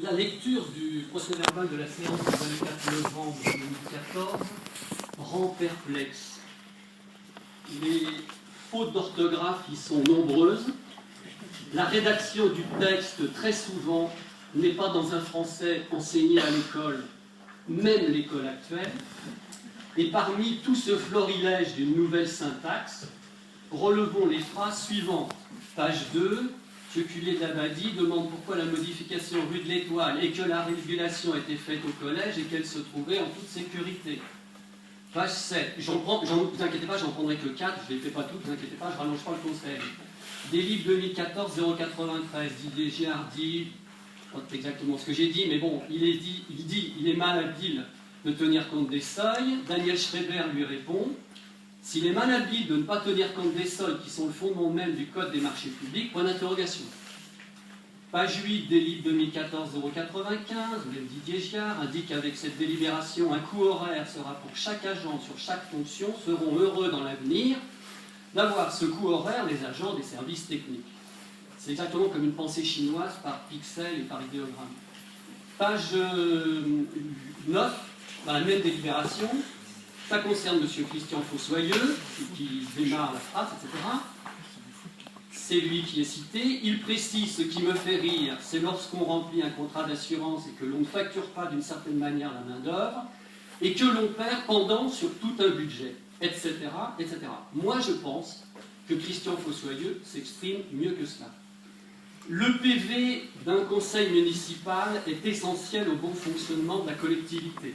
La lecture du procès-verbal de la séance du 24 novembre 2014 rend perplexe. Les fautes d'orthographe y sont nombreuses. La rédaction du texte, très souvent, n'est pas dans un français enseigné à l'école, même l'école actuelle. Et parmi tout ce florilège d'une nouvelle syntaxe, relevons les phrases suivantes. Page 2. M. Culier-Dabadi demande pourquoi la modification rue de l'Étoile et que la régulation était faite au collège et qu'elle se trouvait en toute sécurité. Page 7. Ne vous inquiétez pas, j'en prendrai que 4, je ne les fais pas toutes, ne vous inquiétez pas, je ne rallonge pas le conseil. Des livres 2014-093, Didier Giardi, pas exactement ce que j'ai dit, mais bon, il est mal habile de tenir compte des seuils. Daniel Schreiber lui répond. S'il est mal habile de ne pas tenir compte des seuils qui sont le fondement même du Code des marchés publics, point d'interrogation. Page 8 des livres 2014-095, même Didier Giard indique qu'avec cette délibération, un coût horaire sera pour chaque agent sur chaque fonction, seront heureux dans l'avenir d'avoir ce coût horaire les agents des services techniques. C'est exactement comme une pensée chinoise par pixel et par idéogramme. Page 9, dans la même délibération, ça concerne M. Christian Fossoyeux, qui démarre la phrase, etc. C'est lui qui est cité. Il précise: ce qui me fait rire, c'est lorsqu'on remplit un contrat d'assurance et que l'on ne facture pas d'une certaine manière la main-d'œuvre et que l'on perd pendant sur tout un budget, etc., etc. Moi, je pense que Christian Fossoyeux s'exprime mieux que cela. Le PV d'un conseil municipal est essentiel au bon fonctionnement de la collectivité.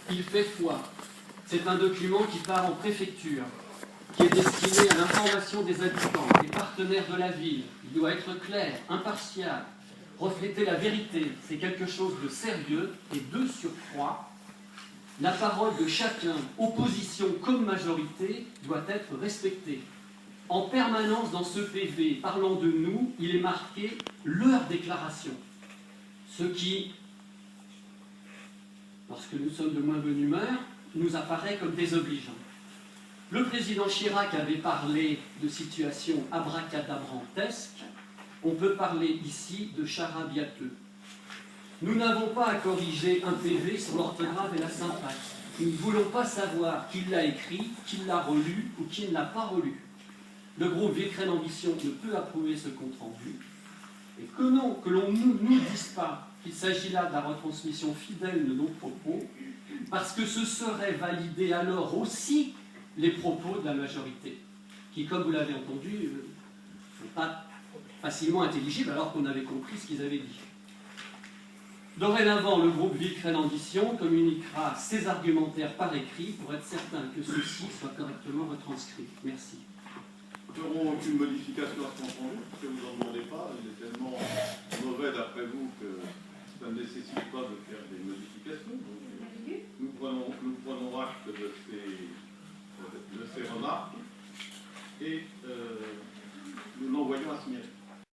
Il fait foi. C'est un document qui part en préfecture, qui est destiné à l'information des habitants, des partenaires de la ville. Il doit être clair, impartial, refléter la vérité. C'est quelque chose de sérieux et de surcroît. La parole de chacun, opposition comme majorité, doit être respectée. En permanence dans ce PV, parlant de nous, il est marqué leur déclaration. Ce qui, lorsque nous sommes de moins bonne humeur, nous apparaît comme désobligeant. Le président Chirac avait parlé de situation abracadabrantesque. On peut parler ici de charabiateux. Nous n'avons pas à corriger un PV sur l'orthographe et la syntaxe. Nous ne voulons pas savoir qui l'a écrit, qui l'a relu ou qui ne l'a pas relu. Le groupe Villecrein Ambition ne peut approuver ce compte-rendu. Et que l'on ne nous dise pas qu'il s'agit là de la retransmission fidèle de nos propos, parce que ce serait valider alors aussi les propos de la majorité, qui, comme vous l'avez entendu, ne sont pas facilement intelligibles alors qu'on avait compris ce qu'ils avaient dit. Dorénavant, le groupe Villecrein Ambition communiquera ses argumentaires par écrit pour être certain que ceux-ci soient correctement retranscrits. Merci. Nous n'aurons aucune modification à ce compte-rendu, parce que vous n'en demandez pas. Il est tellement mauvais d'après vous que ça ne nécessite pas de faire des modifications. Donc, nous prenons acte de ces remarques et